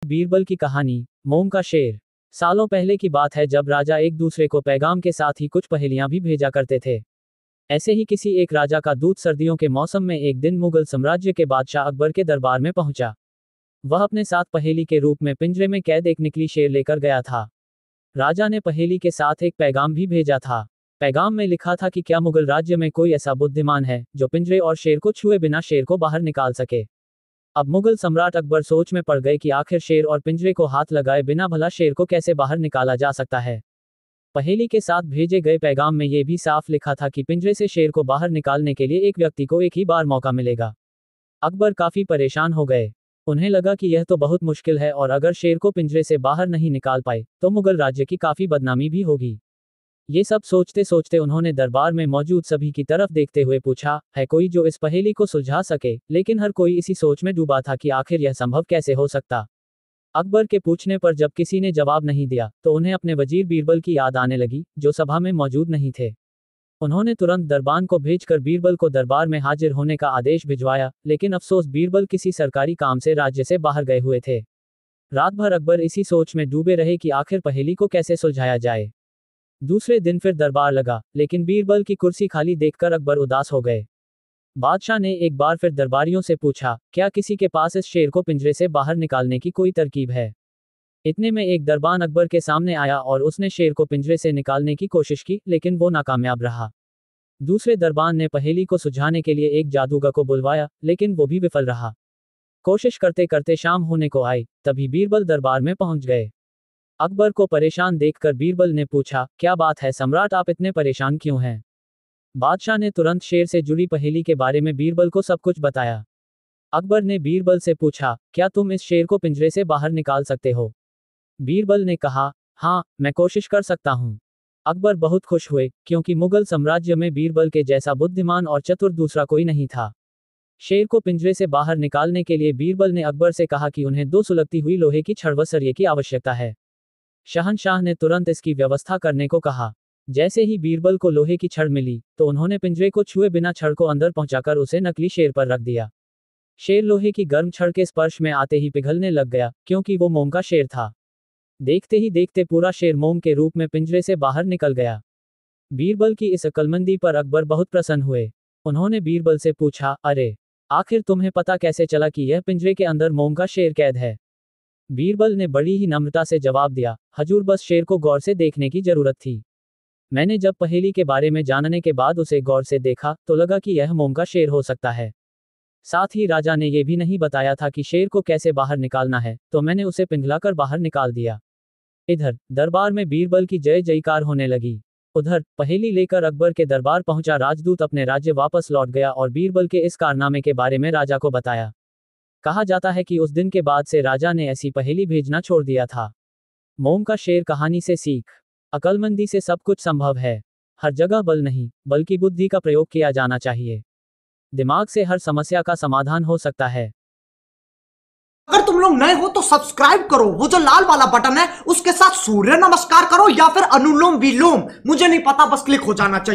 बीरबल की कहानी, मोम का शेर। सालों पहले की बात है जब राजा एक दूसरे को पैगाम के साथ ही कुछ पहेलियां भी भेजा करते थे। ऐसे ही किसी एक राजा का दूत सर्दियों के मौसम में एक दिन मुगल साम्राज्य के बादशाह अकबर के दरबार में पहुंचा। वह अपने साथ पहेली के रूप में पिंजरे में कैद एक नकली शेर लेकर गया था। राजा ने पहेली के साथ एक पैगाम भी भेजा था। पैगाम में लिखा था कि क्या मुगल राज्य में कोई ऐसा बुद्धिमान है जो पिंजरे और शेर को छुए बिना शेर को बाहर निकाल सके। अब मुगल सम्राट अकबर सोच में पड़ गए कि आखिर शेर और पिंजरे को हाथ लगाए बिना भला शेर को कैसे बाहर निकाला जा सकता है। पहेली के साथ भेजे गए पैगाम में यह भी साफ लिखा था कि पिंजरे से शेर को बाहर निकालने के लिए एक व्यक्ति को एक ही बार मौका मिलेगा। अकबर काफी परेशान हो गए। उन्हें लगा कि यह तो बहुत मुश्किल है और अगर शेर को पिंजरे से बाहर नहीं निकाल पाए तो मुगल राज्य की काफी बदनामी भी होगी। ये सब सोचते सोचते उन्होंने दरबार में मौजूद सभी की तरफ देखते हुए पूछा, है कोई जो इस पहेली को सुलझा सके। लेकिन हर कोई इसी सोच में डूबा था कि आखिर यह संभव कैसे हो सकता। अकबर के पूछने पर जब किसी ने जवाब नहीं दिया तो उन्हें अपने वजीर बीरबल की याद आने लगी, जो सभा में मौजूद नहीं थे। उन्होंने तुरंत दरबान को भेजकर बीरबल को दरबार में हाजिर होने का आदेश भिजवाया, लेकिन अफसोस बीरबल किसी सरकारी काम से राज्य से बाहर गए हुए थे। रात भर अकबर इसी सोच में डूबे रहे कि आखिर पहेली को कैसे सुलझाया जाए। दूसरे दिन फिर दरबार लगा, लेकिन बीरबल की कुर्सी खाली देखकर अकबर उदास हो गए। बादशाह ने एक बार फिर दरबारियों से पूछा, क्या किसी के पास इस शेर को पिंजरे से बाहर निकालने की कोई तरकीब है। इतने में एक दरबान अकबर के सामने आया और उसने शेर को पिंजरे से निकालने की कोशिश की, लेकिन वो नाकामयाब रहा। दूसरे दरबान ने पहेली को सुलझाने के लिए एक जादूगर को बुलवाया, लेकिन वो भी विफल रहा। कोशिश करते करते शाम होने को आई, तभी बीरबल दरबार में पहुंच गए। अकबर को परेशान देखकर बीरबल ने पूछा, क्या बात है सम्राट, आप इतने परेशान क्यों हैं। बादशाह ने तुरंत शेर से जुड़ी पहेली के बारे में बीरबल को सब कुछ बताया। अकबर ने बीरबल से पूछा, क्या तुम इस शेर को पिंजरे से बाहर निकाल सकते हो। बीरबल ने कहा, हाँ मैं कोशिश कर सकता हूँ। अकबर बहुत खुश हुए, क्योंकि मुगल साम्राज्य में बीरबल के जैसा बुद्धिमान और चतुर दूसरा कोई नहीं था। शेर को पिंजरे से बाहर निकालने के लिए बीरबल ने अकबर से कहा कि उन्हें 2 सुलगती हुई लोहे की छड़ व सरिये की आवश्यकता है। शहंशाह ने तुरंत इसकी व्यवस्था करने को कहा। जैसे ही बीरबल को लोहे की छड़ मिली तो उन्होंने पिंजरे को छुए बिना छड़ को अंदर पहुंचाकर उसे नकली शेर पर रख दिया। शेर लोहे की गर्म छड़ के स्पर्श में आते ही पिघलने लग गया, क्योंकि वो मोम का शेर था। देखते ही देखते पूरा शेर मोम के रूप में पिंजरे से बाहर निकल गया। बीरबल की इस अक्लमंदी पर अकबर बहुत प्रसन्न हुए। उन्होंने बीरबल से पूछा, अरे आखिर तुम्हें पता कैसे चला कि यह पिंजरे के अंदर मोम का शेर कैद है। बीरबल ने बड़ी ही नम्रता से जवाब दिया, हजूर बस शेर को गौर से देखने की जरूरत थी। मैंने जब पहेली के बारे में जानने के बाद उसे गौर से देखा तो लगा कि यह मोम का शेर हो सकता है। साथ ही राजा ने यह भी नहीं बताया था कि शेर को कैसे बाहर निकालना है, तो मैंने उसे पिघलाकर बाहर निकाल दिया। इधर दरबार में बीरबल की जय जयकार होने लगी। उधर पहेली लेकर अकबर के दरबार पहुंचा राजदूत अपने राज्य वापस लौट गया और बीरबल के इस कारनामे के बारे में राजा को बताया। कहा जाता है कि उस दिन के बाद से राजा ने ऐसी पहेली भेजना छोड़ दिया था। मोम का शेर कहानी से सीख, अक्लमंदी से सब कुछ संभव है। हर जगह बल नहीं बल्कि बुद्धि का प्रयोग किया जाना चाहिए। दिमाग से हर समस्या का समाधान हो सकता है। अगर तुम लोग नए हो तो सब्सक्राइब करो, वो जो लाल वाला बटन है उसके साथ सूर्य नमस्कार करो या फिर अनुलोम विलोम, मुझे नहीं पता, बस क्लिक हो जाना चाहिए।